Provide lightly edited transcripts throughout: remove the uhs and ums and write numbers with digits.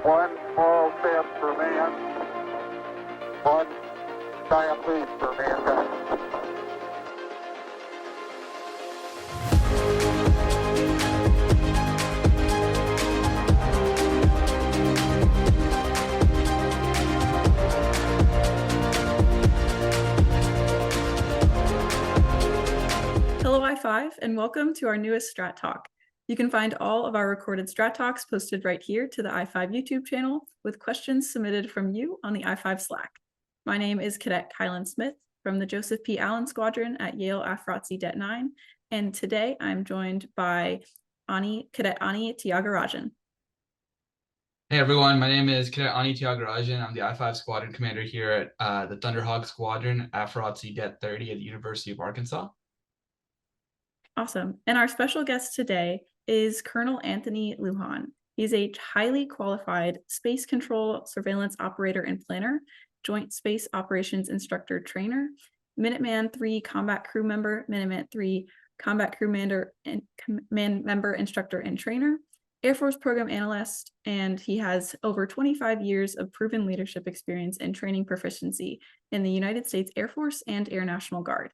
One small step for man, one giant leap for mankind. Hello, I5, and welcome to our newest STRAT Talk. You can find all of our recorded STRAT Talks posted right here to the I5 YouTube channel with questions submitted from you on the I5 Slack. My name is Cadet Kylan Smith from the Joseph P. Allen Squadron at Yale AFROTC Det 9, and today I'm joined by Cadet Ani Tyagarajan. Hey everyone, my name is Cadet Ani Tyagarajan. I'm the I-5 Squadron Commander here at the Thunderhawk Squadron, AFROTC Det 30 at the University of Arkansas. Awesome. And our special guest today is Colonel Anthony Lujan. He's a highly qualified space control surveillance operator and planner, Joint Space Operations Instructor Trainer, Minuteman III Combat Crew Member, Minuteman III Combat Crew Member Instructor and Trainer, Air Force Program Analyst, and he has over 25 years of proven leadership experience and training proficiency in the United States Air Force and Air National Guard.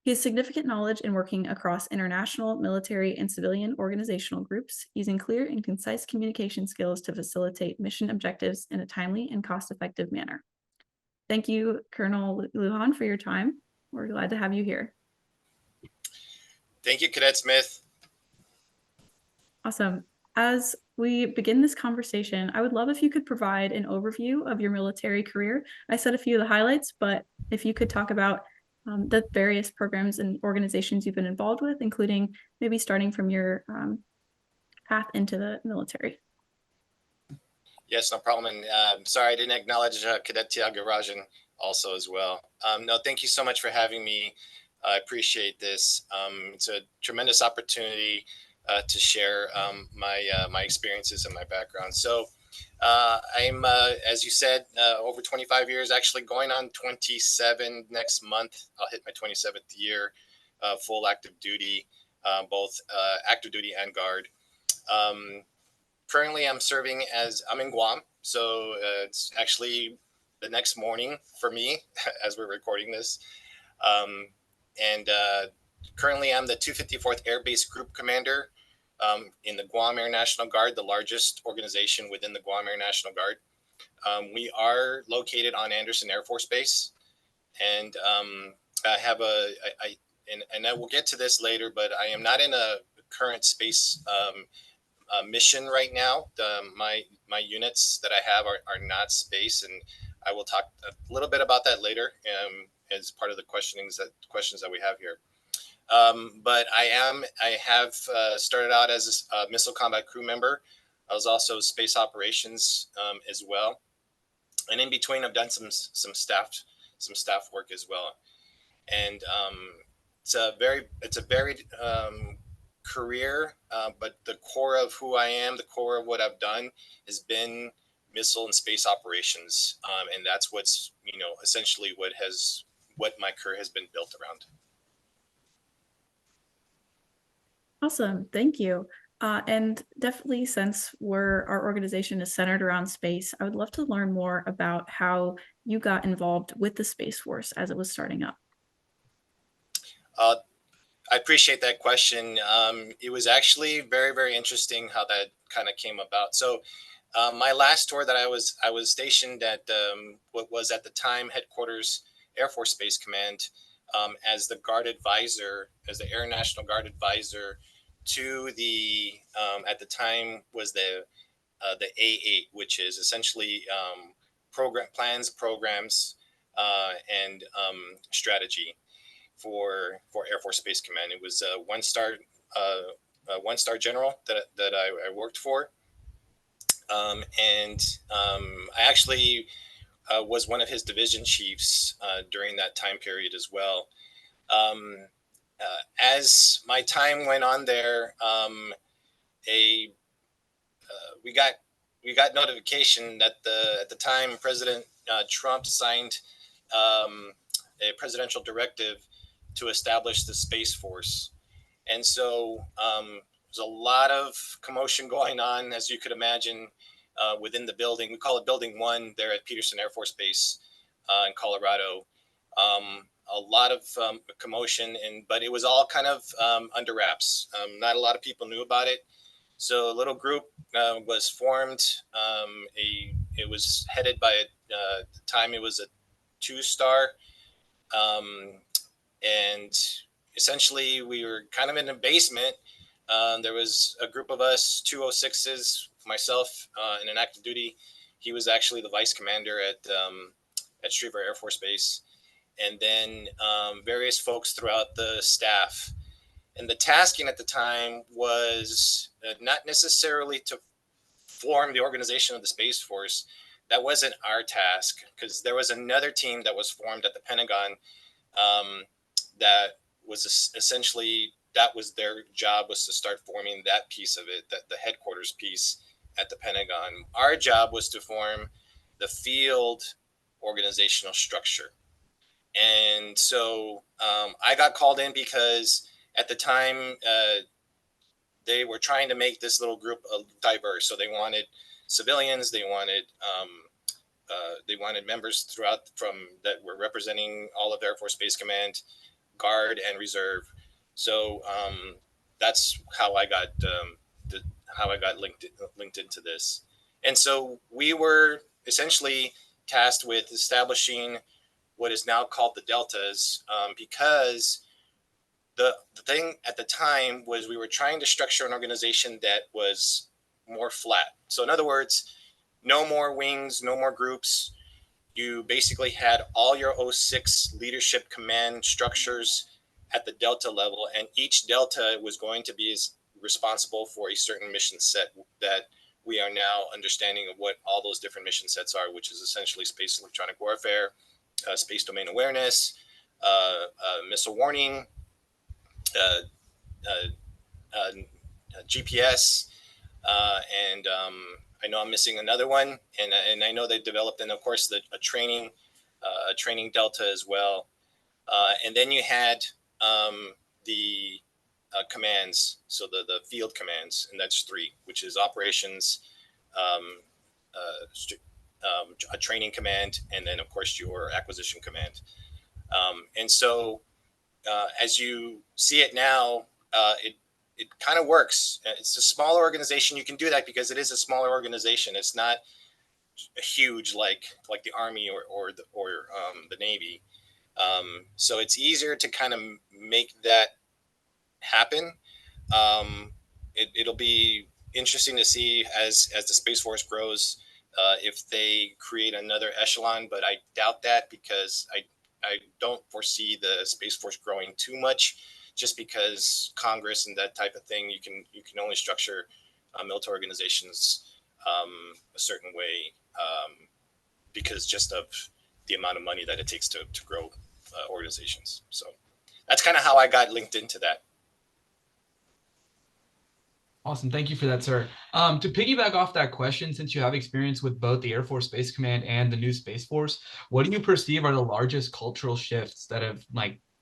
He has significant knowledge in working across international, military, and civilian organizational groups, using clear and concise communication skills to facilitate mission objectives in a timely and cost-effective manner. Thank you, Colonel Lujan, for your time. We're glad to have you here. Thank you, Cadet Smith. Awesome. As we begin this conversation, I would love if you could provide an overview of your military career. I said a few of the highlights, but if you could talk about the various programs and organizations you've been involved with, including maybe starting from your path into the military. Yes, no problem. And sorry, I didn't acknowledge Cadet Tyagarajan also as well. No, thank you so much for having me. I appreciate this. It's a tremendous opportunity to share my experiences and my background. So I'm, as you said, over 25 years, actually going on 27 next month. I'll hit my 27th year, full active duty, both active duty and guard. Currently, I'm in Guam. So it's actually the next morning for me as we're recording this. Currently, I'm the 254th Air Base Group Commander in the Guam Air National Guard, the largest organization within the Guam Air National Guard. We are located on Andersen Air Force Base, and I have and I will get to this later, but I am not in a current space mission right now. My units that I have are not space, and I will talk a little bit about that later as part of the questions that we have here. But I have started out as a missile combat crew member. I was also space operations as well, and in between, I've done some staff work as well. And it's a varied career, but the core of who I am, the core of what I've done, has been missile and space operations, and that's what's essentially what my career has been built around. Awesome, thank you. And definitely, since our organization is centered around space, I would love to learn more about how you got involved with the Space Force as it was starting up. I appreciate that question. It was actually very, very interesting how that kind of came about. So my last tour that I was stationed at what was at the time headquarters Air Force Space Command as the guard advisor, as the Air National Guard advisor to the at the time was the A8, which is essentially programs, and strategy for Air Force Space Command. It was a one-star general that I worked for, and I actually was one of his division chiefs during that time period as well. As my time went on there, we got notification that at the time President Trump signed a presidential directive to establish the Space Force, and so there's a lot of commotion going on, as you could imagine, within the building. We call it Building 1 there at Peterson Air Force Base in Colorado. A lot of commotion, but it was all kind of under wraps. Not a lot of people knew about it. So a little group was formed. It was headed by, at the time, it was a 2-star. And essentially, we were kind of in a basement. There was a group of us, 206s, myself, in an active duty. He was actually the vice commander at Schriever Air Force Base. And then various folks throughout the staff. And the tasking at the time was not necessarily to form the organization of the Space Force. That wasn't our task, because there was another team that was formed at the Pentagon that was essentially, that was their job, was to start forming that piece of it, that the headquarters piece at the Pentagon. Our job was to form the field organizational structure. And so I got called in because at the time they were trying to make this little group diverse. So they wanted civilians, they wanted members throughout that were representing all of Air Force Space Command, Guard, and Reserve. So that's how I got linked into this. And so we were essentially tasked with establishing what is now called the Deltas, because the thing at the time was we were trying to structure an organization that was more flat. So in other words, no more wings, no more groups. You basically had all your 06 leadership command structures at the Delta level, and each Delta was going to be responsible for a certain mission set that we are now understanding of what all those different mission sets are, which is essentially space electronic warfare, space domain awareness, missile warning, GPS, and I know I'm missing another one, and I know they developed, and of course a training Delta as well, and then you had the commands, so the field commands, and that's 3, which is operations, a training command, and then of course your acquisition command. And so as you see it now, it kind of works. It's a smaller organization. You can do that because it is a smaller organization. It's not huge like the Army or the Navy. So it's easier to kind of make that happen. It'll be interesting to see as the Space Force grows, if they create another echelon, but I doubt that, because I don't foresee the Space Force growing too much, just because Congress and that type of thing, you can only structure military organizations a certain way, because just of the amount of money that it takes to grow organizations. So that's kind of how I got linked into that. Awesome. Thank you for that, sir. To piggyback off that question, since you have experience with both the Air Force Space Command and the new Space Force, what do you perceive are the largest cultural shifts that have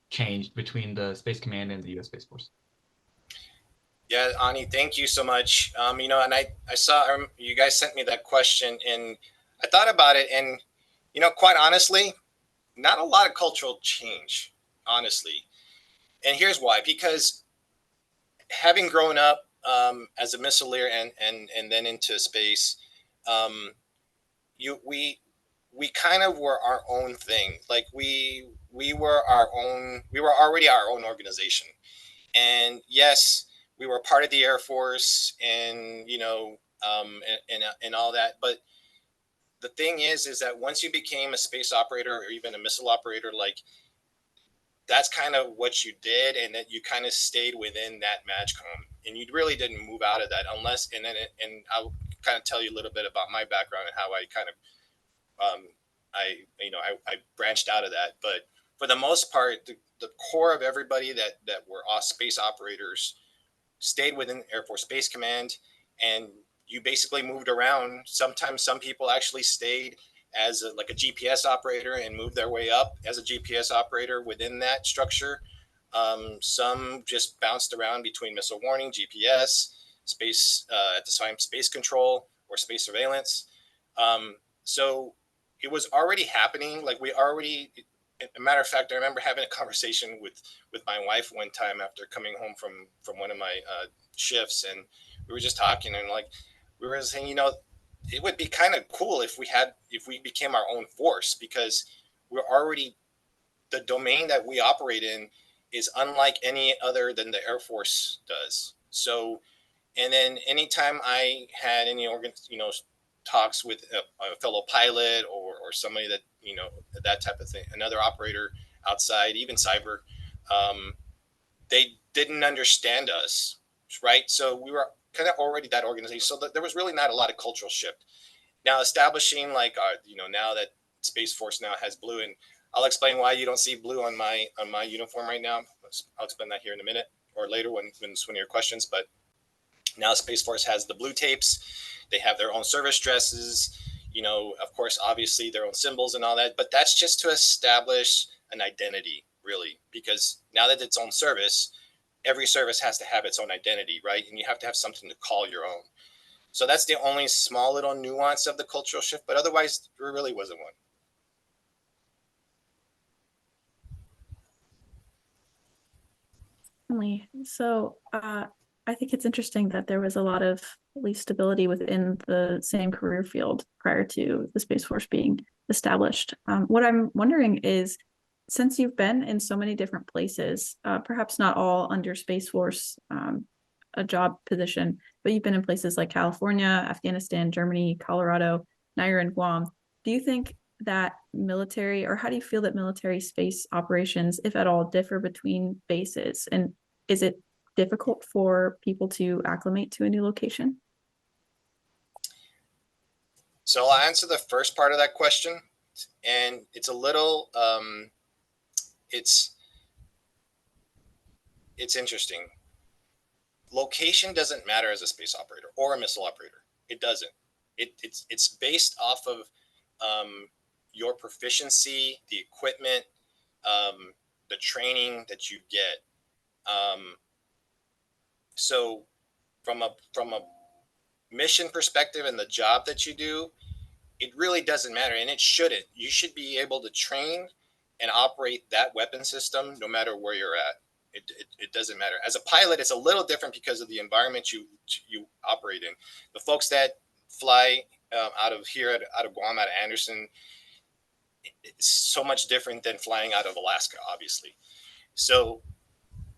changed between the Space Command and the U.S. Space Force? Yeah, Ani, thank you so much. And I saw you guys sent me that question, and I thought about it, and quite honestly, not a lot of cultural change, honestly. And here's why: because having grown up as a missileer and then into space, we kind of were our own thing. Like we were already our own organization. And yes, we were part of the Air Force, and and all that. But the thing is that once you became a space operator or even a missile operator, that's kind of what you did, and that you kind of stayed within that MAGCOM, and you really didn't move out of that unless. And I'll kind of tell you a little bit about my background and how I kind of I branched out of that. But for the most part, the core of everybody that were space operators stayed within Air Force Space Command, and you basically moved around. Sometimes some people actually stayed as a GPS operator and moved their way up as a GPS operator within that structure. Some just bounced around between missile warning, GPS, space at the time, space control, or space surveillance. So it was already happening. Like a matter of fact, I remember having a conversation with my wife one time after coming home from one of my shifts, and we were just talking, and like we were saying, it would be kind of cool if we became our own force, because we're already, the domain that we operate in is unlike any other than the Air Force does. So, and then anytime I had any talks with a fellow pilot or somebody that, that type of thing, another operator outside, even cyber, they didn't understand us, right? So we were kind of already that organization. So there was really not a lot of cultural shift. Now establishing now that Space Force now has blue, and I'll explain why you don't see blue on my uniform right now. I'll explain that here in a minute or later when it's one of your questions. But now Space Force has the blue tapes. They have their own service dresses, of course, obviously their own symbols and all that. But that's just to establish an identity, really, because now that it's own service, every service has to have its own identity, right? And you have to have something to call your own. So that's the only small little nuance of the cultural shift, but otherwise there really wasn't one. So I think it's interesting that there was a lot of at least stability within the same career field prior to the Space Force being established. What I'm wondering is, since you've been in so many different places, perhaps not all under Space Force, a job position, but you've been in places like California, Afghanistan, Germany, Colorado, now you're in Guam. Do you think that military, or how do you feel that military space operations, if at all, differ between bases? And is it difficult for people to acclimate to a new location? So I'll answer the first part of that question, and it's a little, it's interesting. Location doesn't matter as a space operator or a missile operator. It doesn't. It's based off of your proficiency, the equipment, the training that you get. So from a mission perspective and the job that you do, it really doesn't matter, and it shouldn't. You should be able to train and operate that weapon system no matter where you're at. It doesn't matter. As a pilot, it's a little different because of the environment you operate in. The folks that fly out of Guam, out of Anderson, it's so much different than flying out of Alaska, obviously. So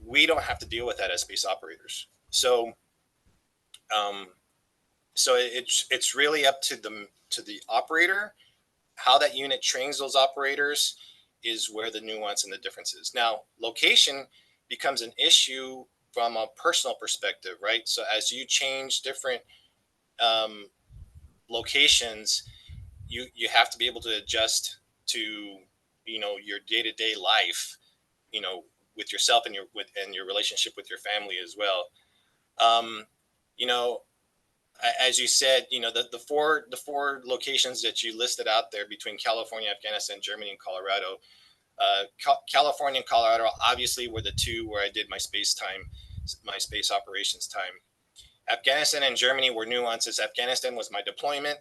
we don't have to deal with that as space operators. So it's really up to the operator. How that unit trains those operators is where the nuance and the difference is. Now, location becomes an issue from a personal perspective, right? So as you change different locations, you have to be able to adjust to your day-to-day life, with yourself and your relationship with your family as well. As you said, the four locations that you listed out there between California, Afghanistan, Germany, and Colorado. California and Colorado obviously were the two where I did my space operations time. Afghanistan and Germany were nuances. Afghanistan was my deployment,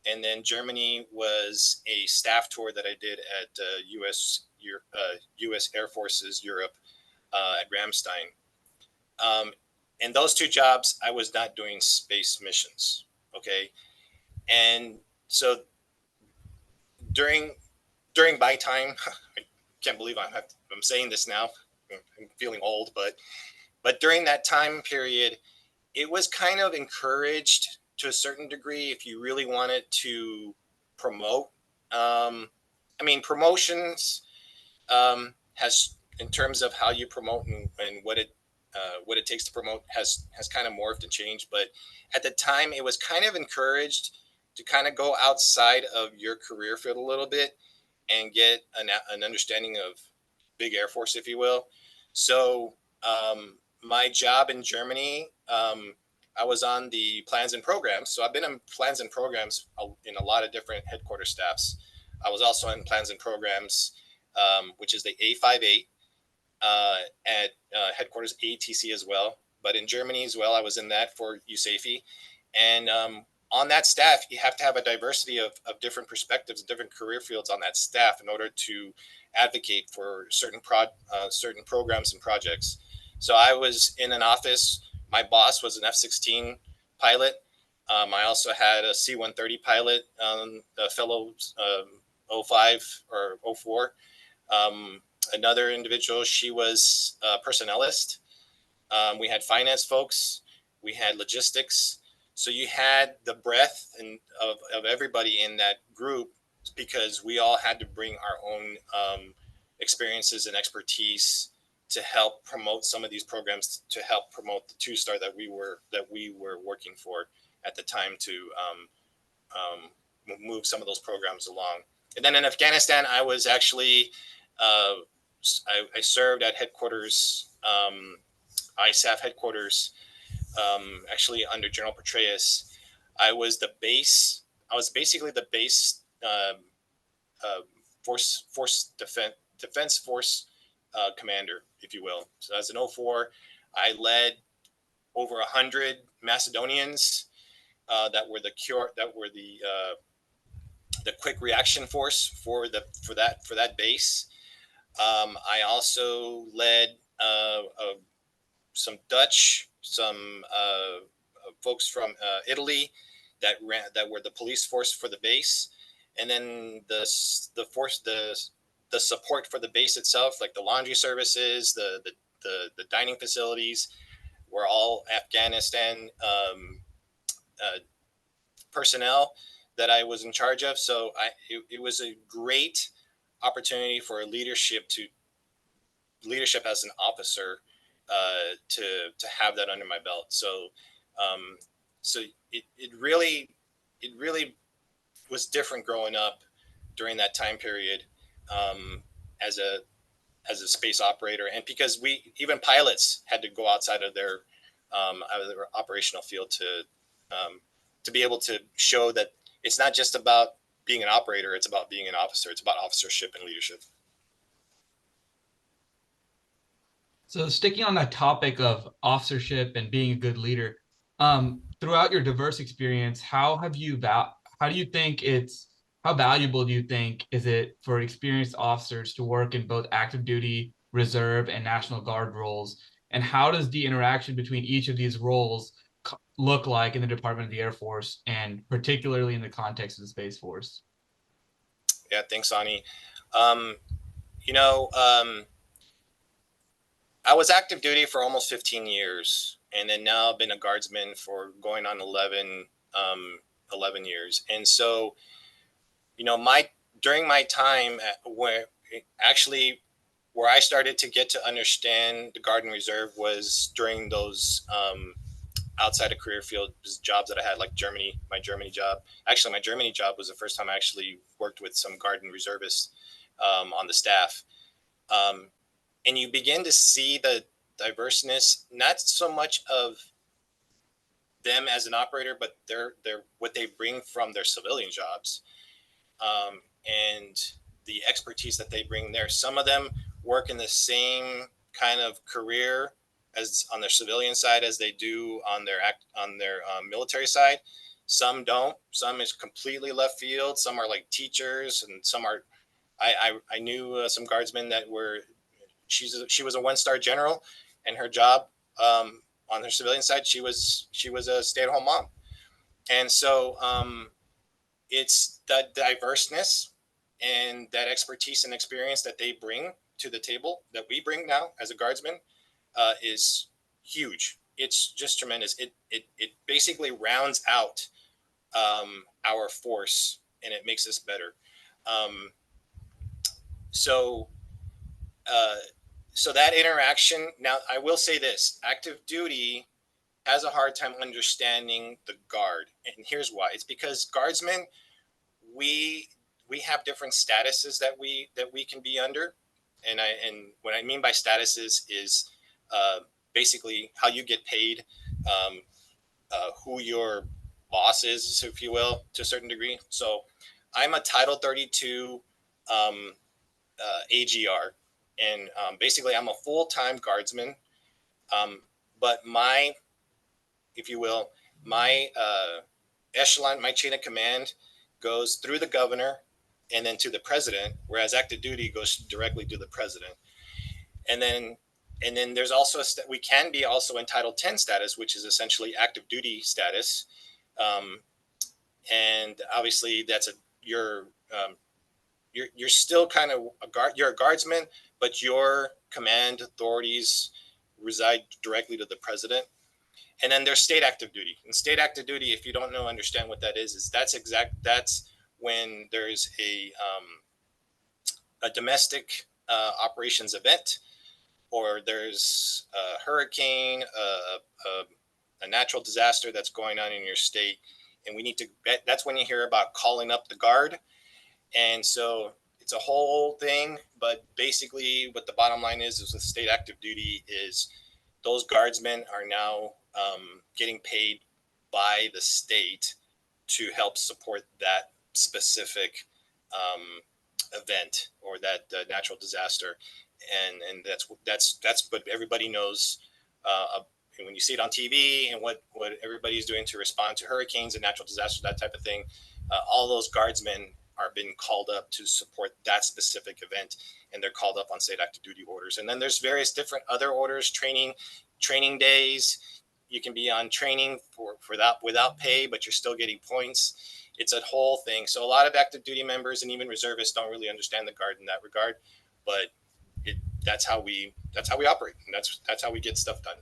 and then Germany was a staff tour that I did at U.S. Air Force's Europe at Ramstein. And those two jobs, I was not doing space missions. Okay, and so during my time, I can't believe I'm saying this now. I'm feeling old, but during that time period, it was kind of encouraged to a certain degree if you really wanted to promote. Promotions has, in terms of how you promote and what it takes to promote, has kind of morphed and changed. But at the time, it was kind of encouraged to kind of go outside of your career field a little bit and get an understanding of big Air Force, if you will. So my job in Germany, I was on the plans and programs. So I've been in plans and programs in a lot of different headquarters staffs. I was also in plans and programs, which is the A58 at headquarters ATC as well. But in Germany as well, I was in that for USAFE. And on that staff, you have to have a diversity of different perspectives, different career fields on that staff in order to advocate for certain programs and projects. So I was in an office. My boss was an F-16 pilot. I also had a C-130 pilot, a fellow 05 or 04. Another individual, she was a personnelist. We had finance folks. We had logistics. So you had the breadth of everybody in that group, because we all had to bring our own experiences and expertise to help promote some of these programs, to help promote the 2-star that we were working for at the time, to move some of those programs along. And then in Afghanistan, I was actually I served at headquarters, ISAF headquarters, actually under General Petraeus. I was basically the base defense force commander, if you will. So as an 04, I led over 100 Macedonians that were the quick reaction force for that base. I also led some Dutch, some folks from Italy that were the police force for the base, and then the support for the base itself, like the laundry services, the dining facilities, were all Afghanistan personnel that I was in charge of. So it was a great opportunity for leadership as an officer to have that under my belt. So it really was different growing up during that time period as a space operator, and because even pilots had to go outside of their operational field to be able to show that it's not just about being an operator, it's about being an officer. It's about officership and leadership. So sticking on that topic of officership and being a good leader, throughout your diverse experience, how do you think how valuable do you think is it for experienced officers to work in both active duty, reserve, and National Guard roles? And how does the interaction between each of these roles look like in the Department of the Air Force, and particularly in the context of the Space Force? Yeah, thanks, Ani. I was active duty for almost 15 years, and then now I've been a guardsman for going on 11 years. And so, during my time where I started to get to understand the Guard and Reserve was during those outside of career field jobs that I had, like my Germany job. Actually, my Germany job was the first time I actually worked with some Guard and Reservists on the staff. And you begin to see the diverseness, not so much of them as an operator, but their what they bring from their civilian jobs, and the expertise that they bring there. Some of them work in the same kind of career as on their civilian side as they do on their military side. Some don't. Some is completely left field. Some are like teachers, and some are. I knew some guardsmen that were. She was a 1-star general, and her job on her civilian side, she was a stay-at-home mom. And so it's that diverseness and that expertise and experience that they bring to the table, that we bring now as a guardsman, is huge. It's just tremendous. It basically rounds out our force, and it makes us better. So that interaction. Now, I will say this: active duty has a hard time understanding the Guard, and here's why. It's because guardsmen, we have different statuses that we can be under, and what I mean by statuses is basically how you get paid, who your boss is, if you will, to a certain degree. So I'm a Title 32 AGR, and basically I'm a full-time guardsman, but my echelon, my chain of command goes through the governor and then to the president, whereas active duty goes directly to the president. And then there's also we can be also in Title 10 status, which is essentially active duty status. And obviously that's you're still kind of you're a guardsman, but your command authorities reside directly to the president. And then there's state active duty. And state active duty, if you don't understand what that is that's when there's a domestic operations event, or there's a hurricane, a natural disaster that's going on in your state, and we need to. That's when you hear about calling up the guard, and so it's a whole thing. But basically, what the bottom line is with state active duty is those guardsmen are now getting paid by the state to help support that specific event or that natural disaster, and that's what everybody knows. When you see it on TV and what everybody's doing to respond to hurricanes and natural disasters, that type of thing, all those guardsmen are being called up to support that specific event, and they're called up on state active duty orders. And then there's various different other orders, training days. You can be on training for that without pay, but you're still getting points. It's a whole thing. So a lot of active duty members and even reservists don't really understand the guard in that regard, but that's how we operate, and that's how we get stuff done.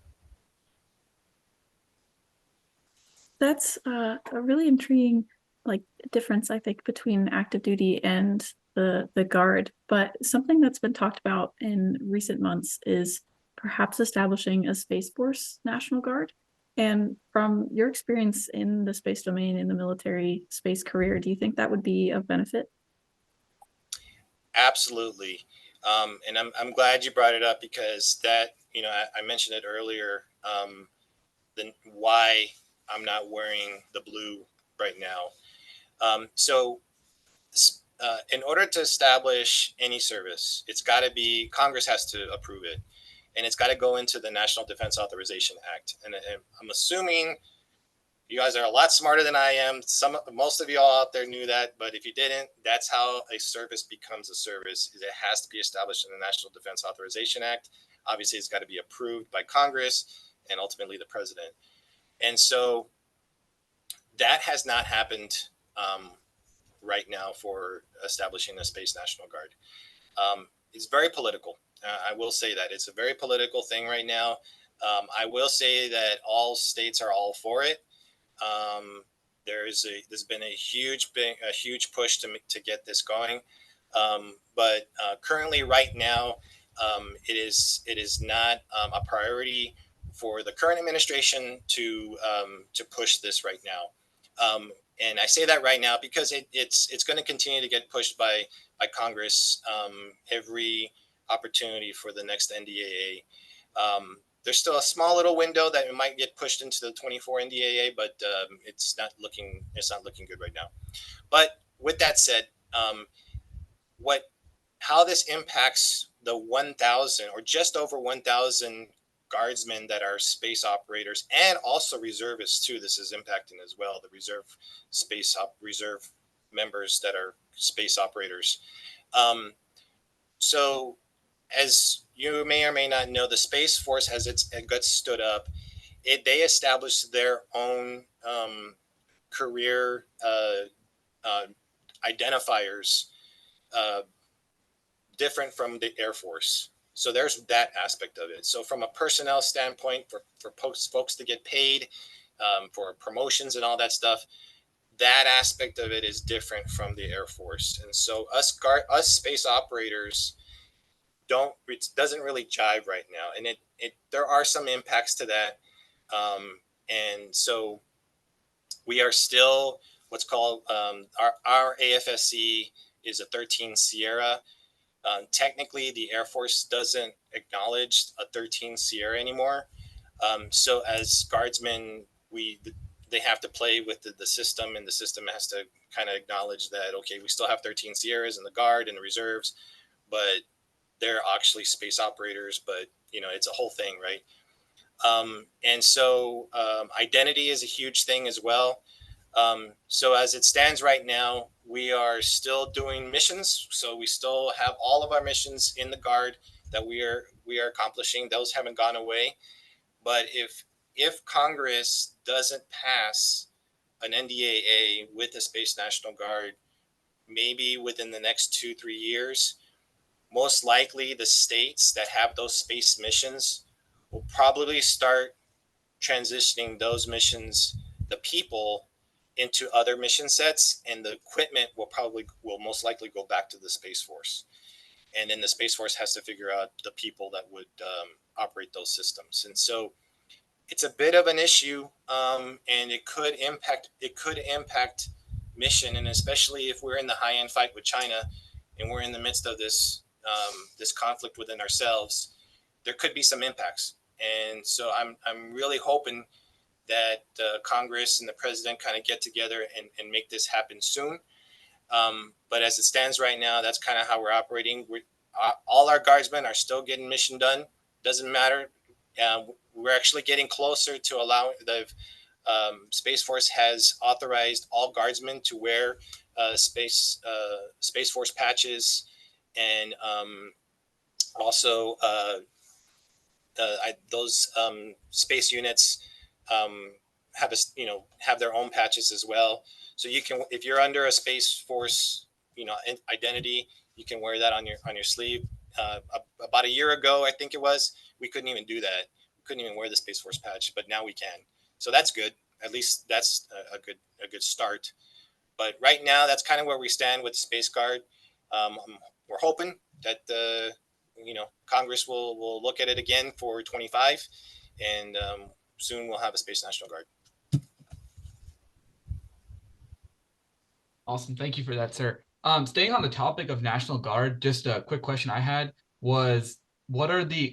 That's a really intriguing difference, I think, between active duty and the guard. But something that's been talked about in recent months is perhaps establishing a Space Force National Guard. And from your experience in the space domain, in the military space career, do you think that would be of benefit? Absolutely. And I'm glad you brought it up, because that, I mentioned it earlier, why I'm not wearing the blue right now. So in order to establish any service, it's got to be, Congress has to approve it, and it's got to go into the National Defense Authorization Act. And I'm assuming you guys are a lot smarter than I am. Most of y'all out there knew that, but if you didn't, that's how a service becomes a service. It has to be established in the National Defense Authorization Act. Obviously, it's got to be approved by Congress and ultimately the president. And so that has not happened right now for establishing a Space National Guard. It's very political. I will say that it's a very political thing right now. I will say that all states are all for it. There's been a huge push to get this going, but currently, right now, it is not a priority for the current administration to push this right now. And I say that right now because it's going to continue to get pushed by Congress every opportunity for the next NDAA. There's still a small little window that it might get pushed into the 24 NDAA, but it's not looking good right now. But with that said, how this impacts the 1,000 or just over 1,000 guardsmen that are space operators and also reservists too. This is impacting as well, the reserve members that are space operators. So as you may or may not know, the Space Force it got stood up. They established their own career identifiers, different from the Air Force. So there's that aspect of it. So from a personnel standpoint, for folks to get paid, for promotions and all that stuff, that aspect of it is different from the Air Force. And so us space operators it doesn't really jive right now. And there are some impacts to that. And so we are still what's called our AFSC is a 13 Sierra. Technically, the Air Force doesn't acknowledge a 13 Sierra anymore. So as guardsmen, they have to play with the system, and the system has to kind of acknowledge that, okay, we still have 13 Sierras in the Guard and the reserves, but they're actually space operators. But, it's a whole thing, right? And so identity is a huge thing as well. So as it stands right now, we are still doing missions. So we still have all of our missions in the Guard that we are accomplishing. Those haven't gone away. But if Congress doesn't pass an NDAA with the Space National Guard, maybe within the next 2-3 years, most likely the states that have those space missions will probably start transitioning those missions, the people, into other mission sets, and the equipment will most likely go back to the Space Force. And then the Space Force has to figure out the people that would operate those systems. And so it's a bit of an issue, and it could impact mission, and especially if we're in the high end fight with China, and we're in the midst of this conflict within ourselves, there could be some impacts. And so I'm really hoping that Congress and the president kind of get together and make this happen soon. But as it stands right now, that's kind of how we're operating. All our guardsmen are still getting mission done. Doesn't matter. We're actually getting closer to allowing the Space Force has authorized all guardsmen to wear Space Force patches, and also those space units have their own patches as well. So you can, if you're under a Space Force identity, you can wear that on your sleeve. About a year ago, I think it was, we couldn't even do that. We couldn't even wear the Space Force patch, but now we can. So that's good. At least that's a good start. But right now, that's kind of where we stand with the Space Guard. We're hoping that Congress will look at it again for 25, and soon we'll have a Space National Guard. Awesome. Thank you for that, sir. Staying on the topic of National Guard, just a quick question I had was,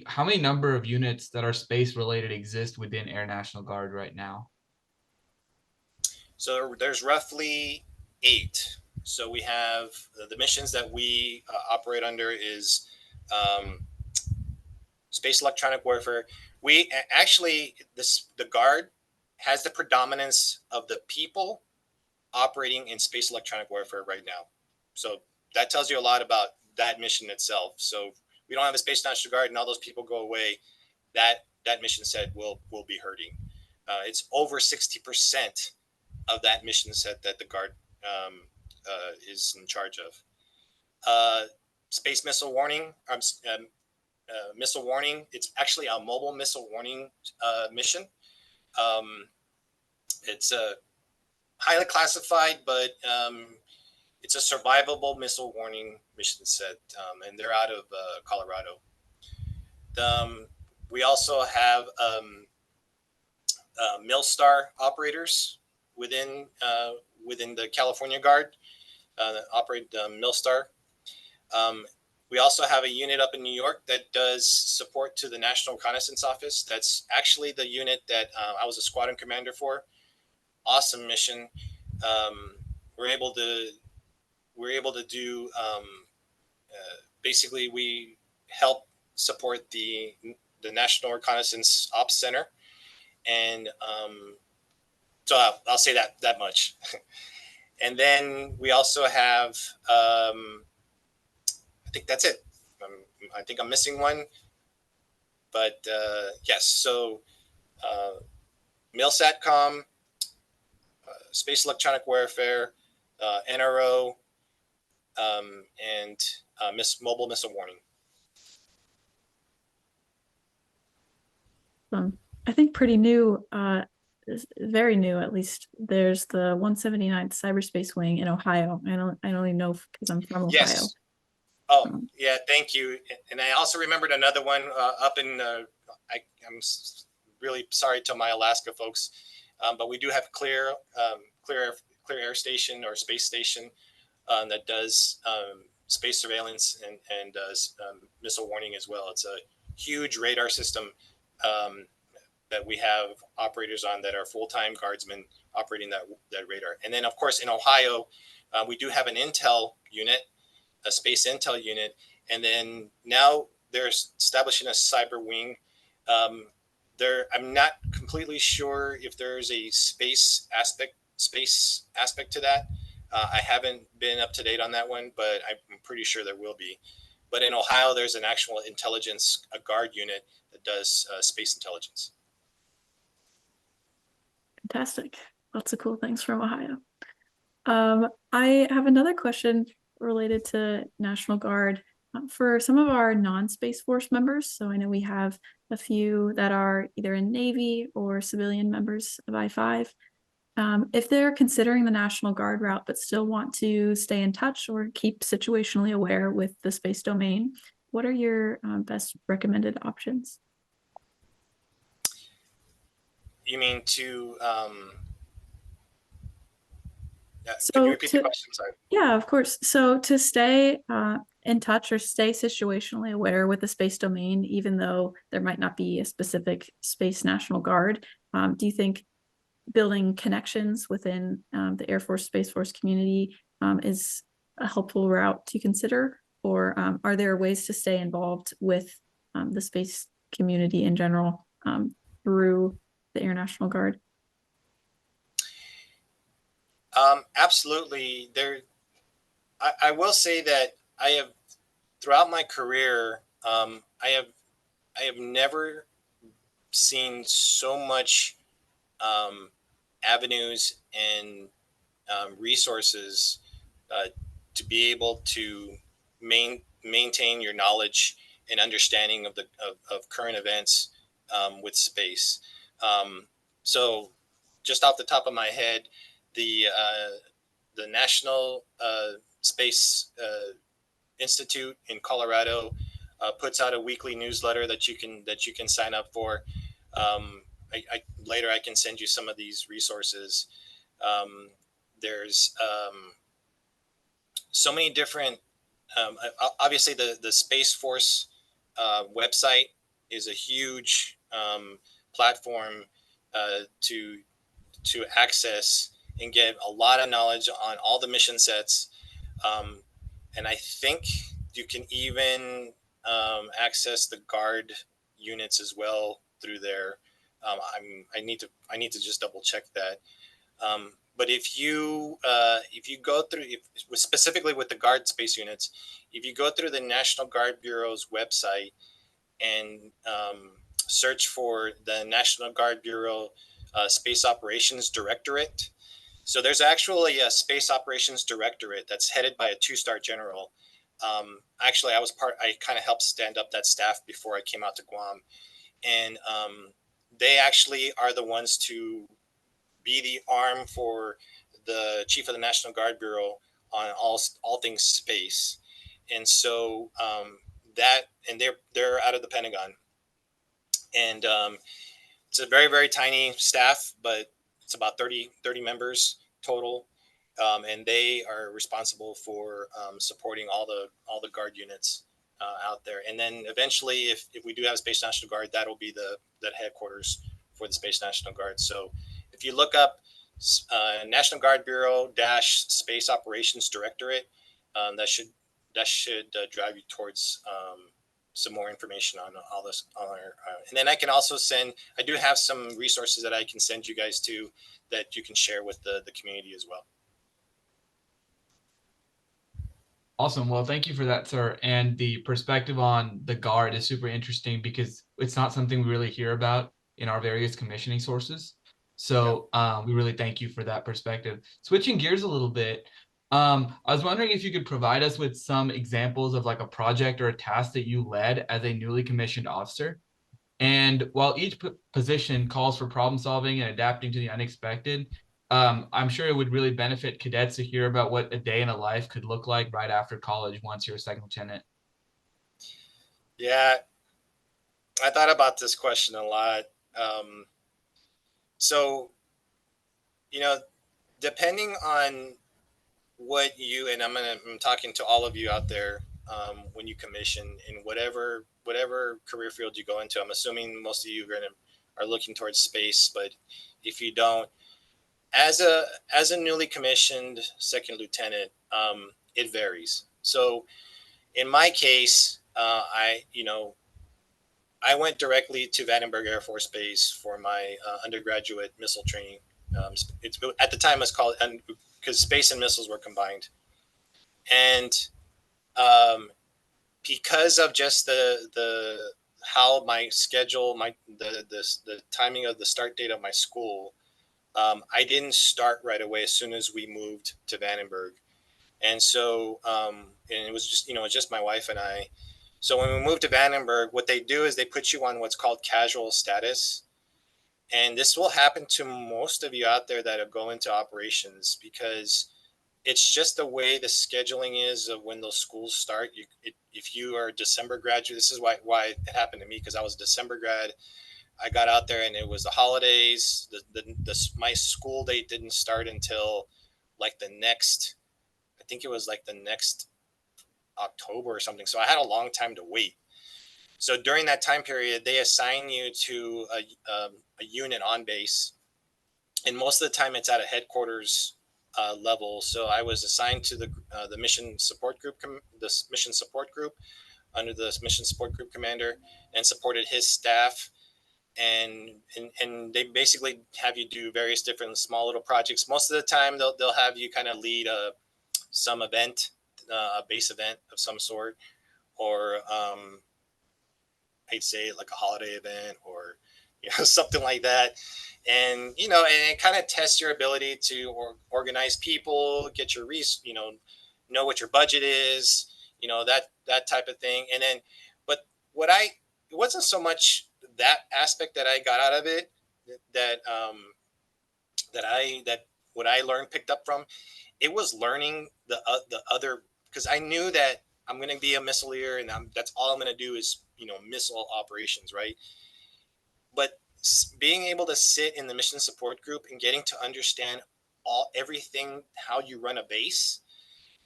how many number of units that are space related exist within Air National Guard right now? So there's roughly 8. So we have the missions that we operate under is space electronic warfare. We actually, the Guard has the predominance of the people operating in space electronic warfare right now. So that tells you a lot about that mission itself. So we don't have a Space National Guard and all those people go away, that mission set will be hurting. It's over 60% of that mission set that the Guard is in charge of. Space missile warning, missile warning. It's actually a mobile missile warning mission. It's a highly classified, but it's a survivable missile warning mission set, and they're out of Colorado. We also have MilStar operators within the California Guard that operate MilStar. We also have a unit up in New York that does support to the National Reconnaissance Office. That's actually the unit that I was a squadron commander for. Awesome mission. We're able to do basically, we help support the National Reconnaissance Ops Center, and so I'll say that much. And then we also have I think that's it. I think I'm missing one, but yes. So MilSatcom, space electronic warfare, NRO, and mobile missile warning. I think pretty new, very new at least. There's the 179th Cyberspace Wing in Ohio. I only know because I'm from Ohio. Yes. Oh, yeah, thank you. And I also remembered another one up in, I'm really sorry to my Alaska folks, but we do have Clear Air Station or Space Station that does space surveillance and does missile warning as well. It's a huge radar system that we have operators on that are full-time guardsmen operating that radar. And then, of course, in Ohio, we do have an intel unit, a space intel unit, and then now they're establishing a cyber wing. I'm not completely sure if there's a space space aspect to that. I haven't been up to date on that one, but I'm pretty sure there will be. But in Ohio, there's an actual intelligence, a guard unit that does space intelligence. Fantastic. Lots of cool things from Ohio. I have another question related to National Guard. For some of our non-Space Force members, so I know we have a few that are either in Navy or civilian members of I-5. If they're considering the National Guard route but still want to stay in touch or keep situationally aware with the space domain, what are your best recommended options? You mean to can So you repeat the question? Sorry. Yeah, of course. So to stay in touch or stay situationally aware with the space domain, even though there might not be a specific Space National Guard, do you think building connections within the Air Force Space Force community is a helpful route to consider? Or are there ways to stay involved with the space community in general through the Air National Guard? Absolutely. I will say that I have, throughout my career, I have never seen so much avenues and resources to be able to maintain your knowledge and understanding of of current events with space. So, just off the top of my head, the National Space Institute in Colorado puts out a weekly newsletter that you can sign up for. Later I can send you some of these resources. There's so many different. Obviously, the Space Force website is a huge platform to access and get a lot of knowledge on all the mission sets. And I think you can even access the guard units as well through there. I need to just double check that. But if you go through, specifically with the guard space units, if you go through the National Guard Bureau's website and search for the National Guard Bureau Space Operations Directorate. So there's actually a Space Operations Directorate that's headed by a 2-star general. Actually, I kind of helped stand up that staff before I came out to Guam. And they actually are the ones to be the arm for the chief of the National Guard Bureau on all things space. And so they're out of the Pentagon. And it's a very, very tiny staff, but it's about 30 members total. And they are responsible for supporting all the guard units out there. And then eventually, if we do have a Space National Guard, that'll be that headquarters for the Space National Guard. So if you look up National Guard Bureau Space Operations Directorate, that should drive you towards some more information on all this. And then I can also I do have some resources that I can send you guys to that you can share with the community as well. Awesome. Well, thank you for that, sir. And the perspective on the guard is super interesting because it's not something we really hear about in our various commissioning sources. So we really thank you for that perspective. Switching gears a little bit, I was wondering if you could provide us with some examples of like a project or a task that you led as a newly commissioned officer. And while each position calls for problem solving and adapting to the unexpected, I'm sure it would really benefit cadets to hear about what a day in a life could look like right after college once you're a second lieutenant. Yeah, I thought about this question a lot. So, depending on what and I'm talking to all of you out there when you commission in whatever career field you go into. I'm assuming most of you are looking towards space, but if you don't, as a newly commissioned second lieutenant, it varies. So in my case, I went directly to Vandenberg Air Force Base for my undergraduate missile training It's at the time it was called, and because space and missiles were combined, and because of just the how my schedule, the timing of the start date of my school, I didn't start right away as soon as we moved to Vandenberg. And so, and it was just, it's just my wife and I. So when we moved to Vandenberg, what they do is they put you on what's called casual status. And this will happen to most of you out there that go into operations, because it's just the way the scheduling is of when those schools start. If you are a December graduate, this is why it happened to me, because I was a December grad. I got out there and it was the holidays. My school date didn't start until like the next, I think it was like the next October or something. So I had a long time to wait. So during that time period, they assign you to a unit on base, and most of the time it's at a headquarters level. So I was assigned to the mission support group, this mission support group under the mission support group commander, and supported his staff. And they basically have you do various different small little projects. Most of the time, they'll have you kind of lead some event, a base event of some sort, or I'd say like a holiday event, or something like that. And and it kind of tests your ability to organize people, get your know what your budget is, that type of thing. And then, but what I it wasn't so much that aspect that I got out of it, that that what I learned, picked up from it, was learning the other, because I knew that I'm going to be a missileer, and that's all I'm going to do is missile operations, right? But being able to sit in the mission support group and getting to understand everything, how you run a base,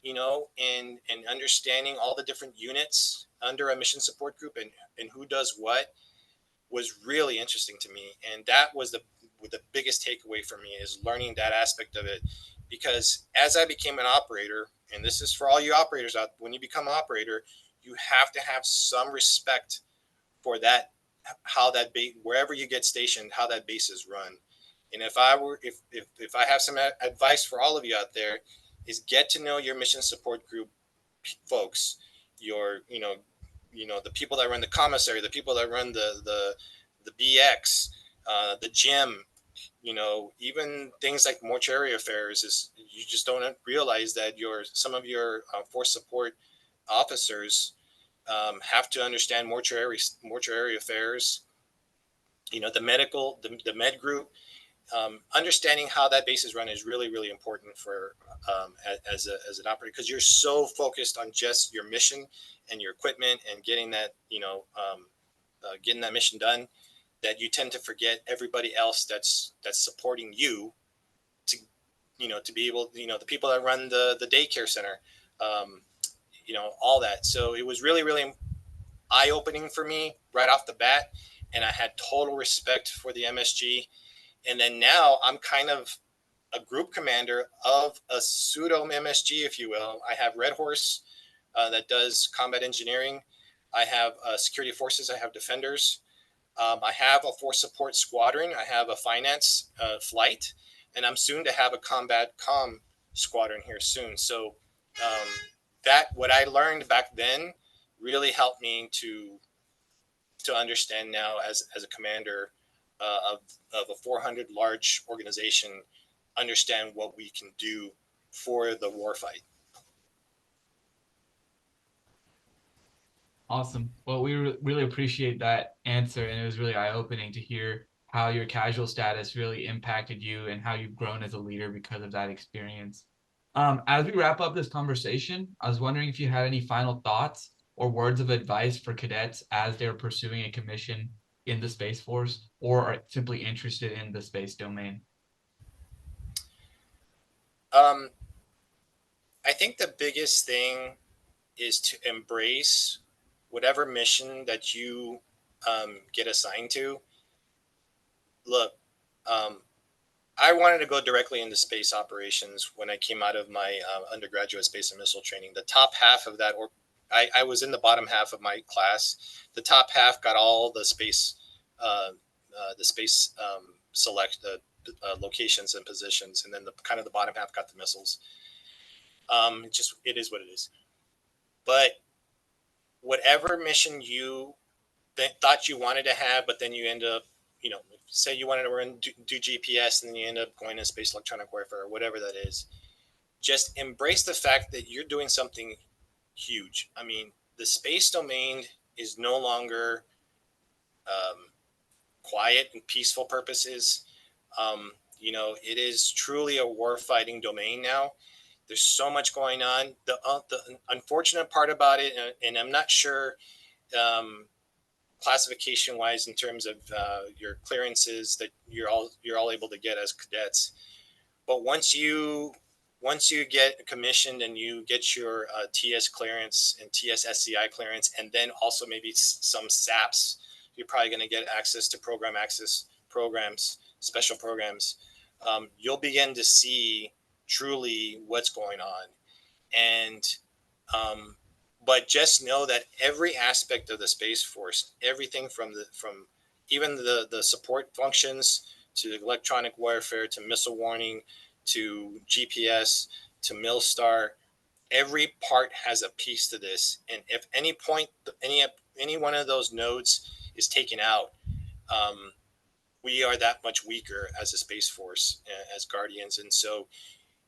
and understanding all the different units under a mission support group, and who does what, was really interesting to me. And that was the biggest takeaway for me, is learning that aspect of it. Because as I became an operator, and this is for all you operators out, when you become an operator, you have to have some respect for that, how that base, wherever you get stationed, how that base is run. And if I have some advice for all of you out there, is get to know your mission support group folks, your the people that run the commissary, the people that run the BX, the gym, even things like mortuary affairs. Is you just don't realize that some of your force support officers have to understand mortuary affairs. The medical, the med group. Understanding how that base is run is really, really important for as an operator, because you're so focused on just your mission and your equipment and getting that getting that mission done, that you tend to forget everybody else that's supporting you to to be able, the people that run the daycare center, all that. So it was really, really eye-opening for me right off the bat, and I had total respect for the MSG. And then now I'm kind of a group commander of a pseudo MSG, if you will. I have Red Horse that does combat engineering. I have security forces. I have defenders. I have a force support squadron. I have a finance flight, and I'm soon to have a combat comm squadron here soon. So that what I learned back then really helped me to understand now as a commander of a 400 large organization, understand what we can do for the warfight. Awesome. Well, we really appreciate that answer, and it was really eye-opening to hear how your casual status really impacted you and how you've grown as a leader because of that experience. As we wrap up this conversation, I was wondering if you had any final thoughts or words of advice for cadets as they're pursuing a commission in the Space Force, or are simply interested in the space domain. I think the biggest thing is to embrace whatever mission that you get assigned to. Look, I wanted to go directly into space operations when I came out of my undergraduate space and missile training. The top half of that, or I was in the bottom half of my class. The top half got all the space select locations and positions, and then the kind of the bottom half got the missiles. It is what it is. But whatever mission you thought you wanted to have, but then you end up, say you wanted to do GPS, and then you end up going to space electronic warfare or whatever that is. Just embrace the fact that you're doing something huge. I mean, the space domain is no longer quiet and peaceful purposes. It is truly a war-fighting domain now. There's so much going on. The unfortunate part about it, and I'm not sure classification-wise in terms of your clearances that you're all able to get as cadets, but once you get commissioned and you get your TS clearance and TS SCI clearance, and then also maybe some SAPs, you're probably going to get access to program access programs, special programs. You'll begin to see truly what's going on. And but just know that every aspect of the Space Force, everything from even the support functions to electronic warfare to missile warning to GPS to MILSTAR, every part has a piece to this. And if any point any one of those nodes is taken out, we are that much weaker as a Space Force, as Guardians. And so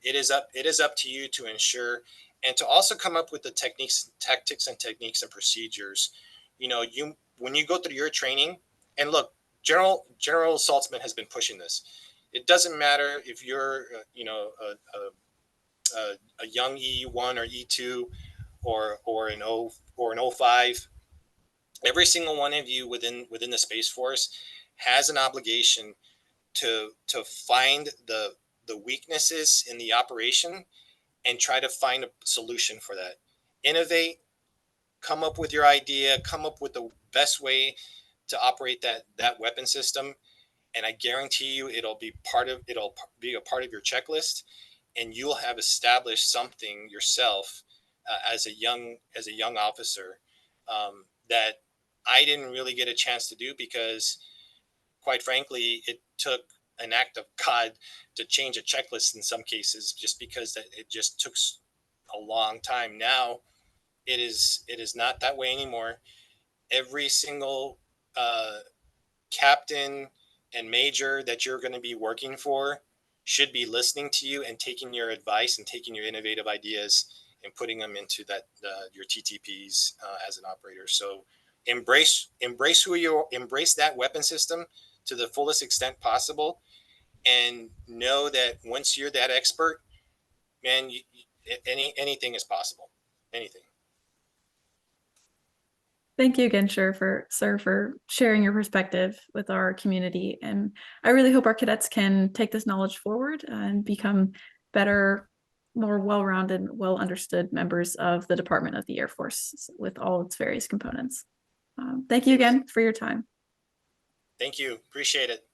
it is up to you to ensure and to also come up with the tactics and procedures. When you go through your training, and look, General Saltzman has been pushing this. It doesn't matter if you're a young E1 or E2 or an 05. Every single one of you within the Space Force has an obligation to find the weaknesses in the operation and try to find a solution for that. Innovate, come up with your idea, come up with the best way to operate that weapon system, and I guarantee you it'll be a part of your checklist, and you'll have established something yourself as a young officer that I didn't really get a chance to do, because quite frankly it took an act of God to change a checklist in some cases, just because it just took a long time. Now it is not that way anymore. Every single captain and major that you're going to be working for should be listening to you and taking your advice and taking your innovative ideas and putting them into your TTPs as an operator. So embrace that weapon system to the fullest extent possible, and know that once you're that expert, man, anything is possible. Anything. Thank you again, sir, for sharing your perspective with our community. And I really hope our cadets can take this knowledge forward and become better, more well-rounded, well-understood members of the Department of the Air Force with all its various components. Thank you again for your time. Thank you. Appreciate it.